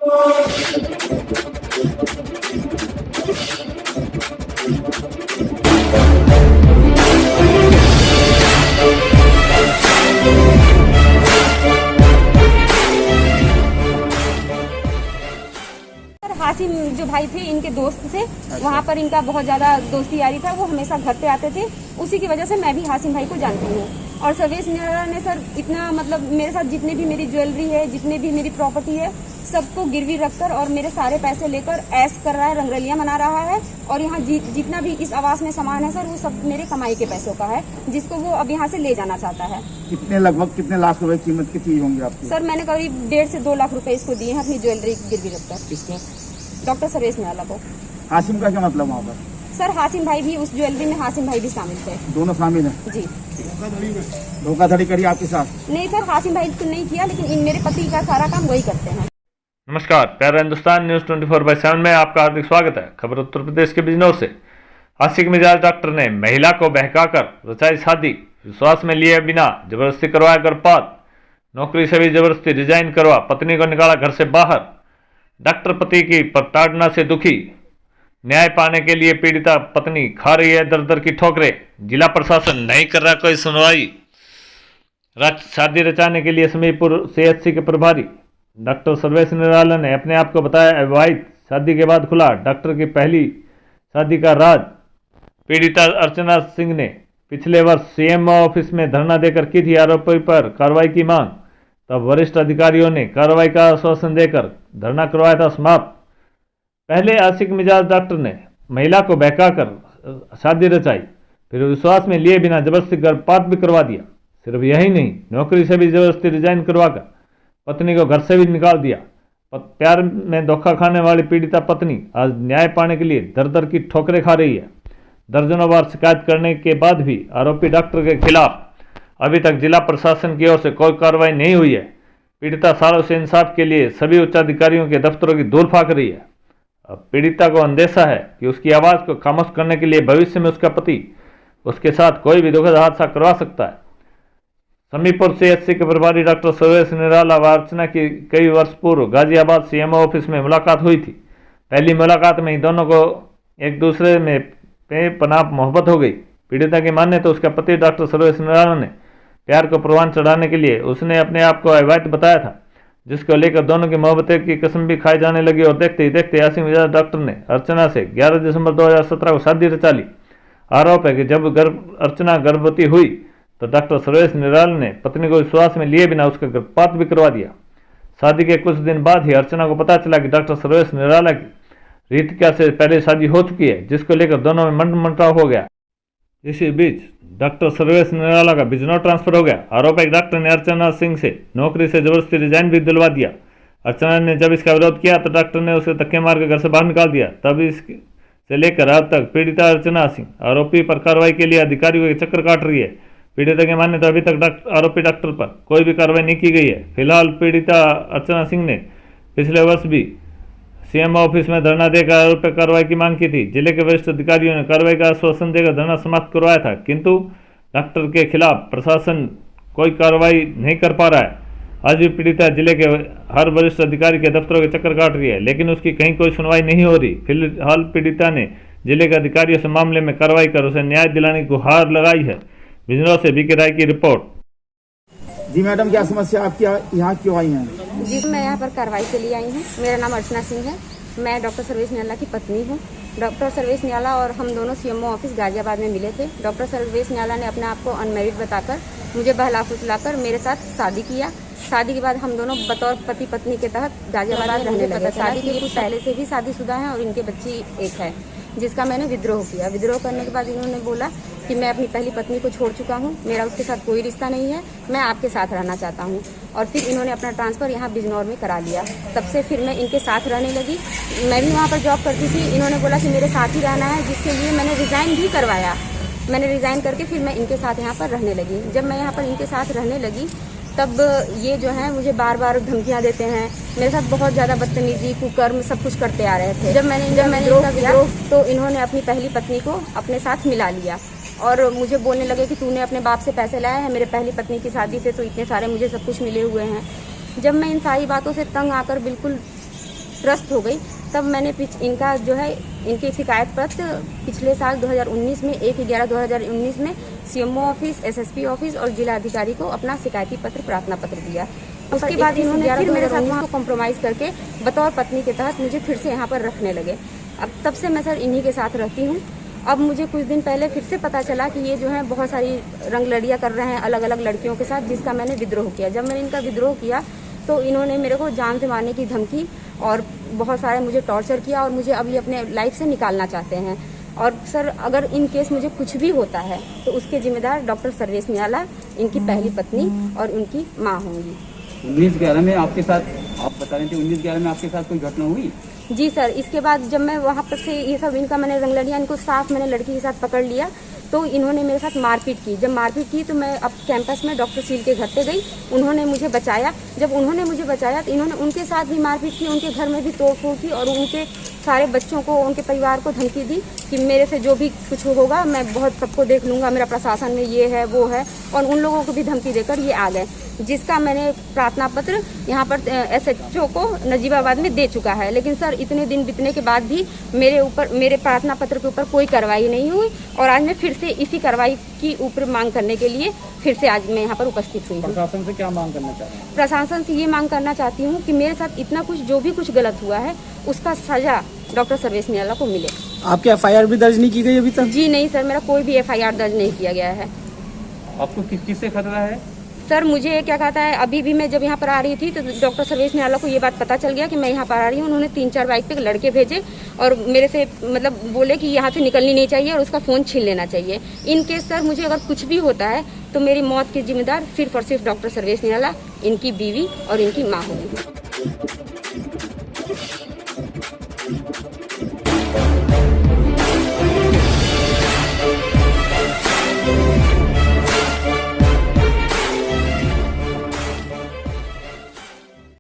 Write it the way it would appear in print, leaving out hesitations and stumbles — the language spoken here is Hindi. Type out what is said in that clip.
हासिम जो भाई थे इनके दोस्त थे। वहाँ पर इनका बहुत ज्यादा दोस्ती यारी था। वो हमेशा घर पे आते थे। उसी की वजह से मैं भी हासिम भाई को जानती हूँ। और सर्वेश निराला ने सर इतना मतलब मेरे साथ जितने भी मेरी ज्वेलरी है, जितने भी मेरी प्रॉपर्टी है, सबको गिरवी रखकर और मेरे सारे पैसे लेकर ऐश कर रहा है, रंगरलियां मना रहा है। और यहाँ जितना भी इस आवास में सामान है सर, वो सब मेरे कमाई के पैसों का है, जिसको वो अब यहाँ से ले जाना चाहता है। लगभग कितने लाख रुपए कीमत की चीज होंगी आपकी? सर मैंने करीब 1.5 से 2 लाख रुपए इसको दिए हैं अपनी ज्वेलरी गिरवी रखकर। किसको? डॉक्टर सर्वेश निराला को। हासिम का क्या मतलब वहाँ पर? सर हासिम भाई भी उस ज्वेलरी में हासिम भाई भी शामिल थे। दोनों शामिल हैं? जी। धोखाधड़ी करी आपके साथ? नहीं सर, हासिम भाई तो नहीं किया, लेकिन इन मेरे पति का सारा काम वही करते हैं। नमस्कार, प्यारा हिंदुस्तान न्यूज 24/7 में आपका हार्दिक स्वागत है। खबर उत्तर प्रदेश के बिजनौर से। आशिक मिजाज डॉक्टर ने महिला को बहकाकर रचाई शादी, विश्वास में लिए बिना जबरदस्ती करवाया गर्भपात, नौकरी से भी जबरदस्ती रिजाइन करवा पत्नी को निकाला घर से बाहर। डॉक्टर पति की प्रताड़ना से दुखी, न्याय पाने के लिए पीड़िता पत्नी खा रही है दर दर की ठोकरें। जिला प्रशासन नहीं कर रहा कोई सुनवाई। शादी रचाने के लिए समीरपुर CHC के प्रभारी डॉक्टर सर्वेश निराला ने अपने आप को बताया अविवाहित। शादी के बाद खुला डॉक्टर की पहली शादी का राज। पीड़िता अर्चना सिंह ने पिछले वर्ष CMO ऑफिस में धरना देकर की थी आरोपी पर कार्रवाई की मांग। तब वरिष्ठ अधिकारियों ने कार्रवाई का आश्वासन देकर धरना करवाया था समाप्त। पहले आशिक मिजाज डॉक्टर ने महिला को बहकाकर शादी रचाई, फिर विश्वास में लिए बिना जबरदस्ती गर्भपात भी करवा दिया। सिर्फ यही नहीं, नौकरी से भी जबरदस्ती रिजाइन करवाकर पत्नी को घर से भी निकाल दिया। प्यार में धोखा खाने वाली पीड़िता पत्नी आज न्याय पाने के लिए दर दर की ठोकरें खा रही है। दर्जनों बार शिकायत करने के बाद भी आरोपी डॉक्टर के खिलाफ अभी तक जिला प्रशासन की ओर से कोई कार्रवाई नहीं हुई है। पीड़िता सालों से इंसाफ के लिए सभी उच्चाधिकारियों के दफ्तरों की धूल फाक रही है। अब पीड़िता को अंदेशा है कि उसकी आवाज़ को खामोश करने के लिए भविष्य में उसका पति उसके साथ कोई भी दुखद हादसा करवा सकता है। समीरपुर CHC के प्रभारी डॉक्टर सर्वेश निराला व अर्चना की कई वर्ष पूर्व गाजियाबाद CMO ऑफिस में मुलाकात हुई थी। पहली मुलाकात में ही दोनों को एक दूसरे में बेपनाह मोहब्बत हो गई। पीड़िता की माने तो उसका पति डॉक्टर सर्वेश निराला ने प्यार को प्रवान चढ़ाने के लिए उसने अपने आप को अविवाहित बताया था, जिसको लेकर दोनों की मोहब्बतें की कसम भी खाई जाने लगी। और देखते ही देखते आशिक मिजाज डॉक्टर ने अर्चना से 11 दिसंबर 2017 को शादी रचा ली। आरोप है कि जब अर्चना गर्भवती हुई तो डॉक्टर सर्वेश निराला ने पत्नी को विश्वास में लिए बिना उसका गर्भपात भी करवा दिया। शादी के कुछ दिन बाद ही अर्चना को पता चला कि डॉक्टर सर्वेश निराला की रीतिका से पहले शादी हो चुकी है, जिसको लेकर दोनों में मंटाव हो गया। इसी बीच डॉक्टर सर्वेश निराला का बिजनौर ट्रांसफर हो गया। आरोप है कि डॉक्टर ने अर्चना सिंह से नौकरी से जबरदस्ती रिजाइन भी दिलवा दिया। अर्चना ने जब इसका विरोध किया तो डॉक्टर ने उसे धक्के मार कर घर से बाहर निकाल दिया। तब इससे लेकर अब तक पीड़िता अर्चना सिंह आरोपी पर कार्रवाई के लिए अधिकारियों के चक्कर काट रही है। पीड़िता के माने तो अभी तक आरोपी डॉक्टर पर कोई भी कार्रवाई नहीं की गई है। फिलहाल पीड़िता अर्चना सिंह ने पिछले वर्ष भी CMO ऑफिस में धरना देकर आरोप पर कार्रवाई की मांग की थी। जिले के वरिष्ठ अधिकारियों ने कार्रवाई का आश्वासन देकर धरना समाप्त करवाया था, किंतु डॉक्टर के खिलाफ प्रशासन कोई कार्रवाई नहीं कर पा रहा है। आज भी पीड़िता जिले के हर वरिष्ठ अधिकारी के दफ्तरों के चक्कर काट रही है, लेकिन उसकी कहीं कोई सुनवाई नहीं हो रही। फिलहाल पीड़िता ने जिले के अधिकारियों से मामले में कार्रवाई कर उसे न्याय दिलाने की गुहार लगाई है। बिजनौर से BK राय की रिपोर्ट। जी मैडम, क्या समस्या आपकी यहाँ क्यों आई है? जी, मैं यहाँ पर कार्रवाई के लिए आई हूँ। मेरा नाम अर्चना सिंह है। मैं डॉक्टर सर्वेश निराला की पत्नी हूँ। डॉक्टर सर्वेश निराला और हम दोनों CMO ऑफिस गाजियाबाद में मिले थे। डॉक्टर सर्वेश निराला ने अपने आप को अनमेरिड बताकर मुझे बहला फुसलाकर मेरे साथ शादी किया। शादी के बाद हम दोनों बतौर पति पत्नी के तहत गाजियाबाद रहने लगे। शादी के कुछ पहले से भी शादीशुदा हैं और इनके बच्ची एक है, जिसका मैंने विद्रोह किया। विद्रोह करने के बाद इन्होंने बोला कि मैं अपनी पहली पत्नी को छोड़ चुका हूँ, मेरा उसके साथ कोई रिश्ता नहीं है, मैं आपके साथ रहना चाहता हूँ। और फिर इन्होंने अपना ट्रांसफ़र यहाँ बिजनौर में करा लिया। तब से फिर मैं इनके साथ रहने लगी। मैं भी वहाँ पर जॉब करती थी। इन्होंने बोला कि मेरे साथ ही रहना है, जिसके लिए मैंने रिज़ाइन भी करवाया। मैंने रिज़ाइन करके फिर मैं इनके साथ यहाँ पर रहने लगी। जब मैं यहाँ पर इनके साथ रहने लगी तब ये जो है मुझे बार बार धमकियाँ देते हैं, मेरे साथ बहुत ज़्यादा बदतमीजी कुकर्म सब कुछ करते आ रहे थे। जब मैंने इनका विद्रोह तो इन्होंने अपनी पहली पत्नी को अपने साथ मिला लिया और मुझे बोलने लगे कि तूने अपने बाप से पैसे लाए हैं, मेरे पहली पत्नी की शादी से तो इतने सारे मुझे सब कुछ मिले हुए हैं। जब मैं इन सारी बातों से तंग आकर बिल्कुल त्रस्त हो गई, तब मैंने इनका जो है इनकी शिकायत पत्र पिछले साल 2019 में 1/11/2019 में सीएमओ ऑफिस, एसएसपी ऑफिस और जिला अधिकारी को अपना शिकायती पत्र, प्रार्थना पत्र दिया। उसके बाद इन्होंने फिर मेरे साथ वहाँ कॉम्प्रोमाइज़ करके बतौर पत्नी के तहत मुझे फिर से यहाँ पर रखने लगे। अब तब से मैं सर इन्हीं के साथ रहती हूँ। अब मुझे कुछ दिन पहले फिर से पता चला कि ये जो है बहुत सारी रंगलड़ियाँ कर रहे हैं अलग अलग लड़कियों के साथ, जिसका मैंने विद्रोह किया। जब मैंने इनका विद्रोह किया तो इन्होंने मेरे को जान से मारने की धमकी और बहुत सारे मुझे टॉर्चर किया और मुझे अभी अपने लाइफ से निकालना चाहते हैं। और सर अगर इन केस मुझे कुछ भी होता है तो उसके जिम्मेदार डॉक्टर सर्वेश निराला, इनकी पहली पत्नी और उनकी माँ होंगी। 19/11 में आपके साथ, आप बता रहे थे 19/11 में आपके साथ कोई घटना हुई? जी सर, इसके बाद जब मैं वहाँ पर से ये सब इनका मैंने रंगलड़ियाँ इनको साफ मैंने लड़की के साथ पकड़ लिया तो इन्होंने मेरे साथ मारपीट की। जब मारपीट की तो मैं अब कैंपस में डॉक्टर सील के घर पे गई, उन्होंने मुझे बचाया। जब उन्होंने मुझे बचाया तो इन्होंने उनके साथ भी मारपीट की, उनके घर में भी तोड़फोड़ की और उनके सारे बच्चों को, उनके परिवार को धमकी दी कि मेरे से जो भी कुछ होगा मैं बहुत सबको देख लूँगा, मेरा प्रशासन में ये है वो है, और उन लोगों को भी धमकी देकर ये आ गए, जिसका मैंने प्रार्थना पत्र यहाँ पर SHO को नजीबाबाद में दे चुका है। लेकिन सर इतने दिन बीतने के बाद भी मेरे प्रार्थना पत्र के ऊपर कोई कार्रवाई नहीं हुई और आज मैं फिर से इसी कार्रवाई की ऊपर मांग करने के लिए फिर से आज मैं यहाँ पर उपस्थित हुई हूँ। प्रशासन से क्या मांग करना चाह रहे हैं? प्रशासन से ये मांग करना चाहती हूँ कि मेरे साथ इतना कुछ जो भी कुछ गलत हुआ है उसका सजा डॉक्टर सर्वेश निराला को मिले। आपकी FIR भी दर्ज नहीं की गई अभी तक? जी नहीं सर, मेरा कोई भी FIR दर्ज नहीं किया गया है। आपको किस चीज से खतरा है? सर मुझे क्या कहता है, अभी भी मैं जब यहाँ पर आ रही थी तो डॉक्टर सर्वेश निराला को ये बात पता चल गया कि मैं यहाँ पर आ रही हूँ। उन्होंने 3-4 बाइक पे लड़के भेजे और मेरे से मतलब बोले कि यहाँ से निकलनी नहीं चाहिए और उसका फ़ोन छीन लेना चाहिए। इन केस सर मुझे अगर कुछ भी होता है तो मेरी मौत की जिम्मेदार सिर्फ और सिर्फ डॉक्टर सर्वेश निराला, इनकी बीवी और इनकी माँ होगी।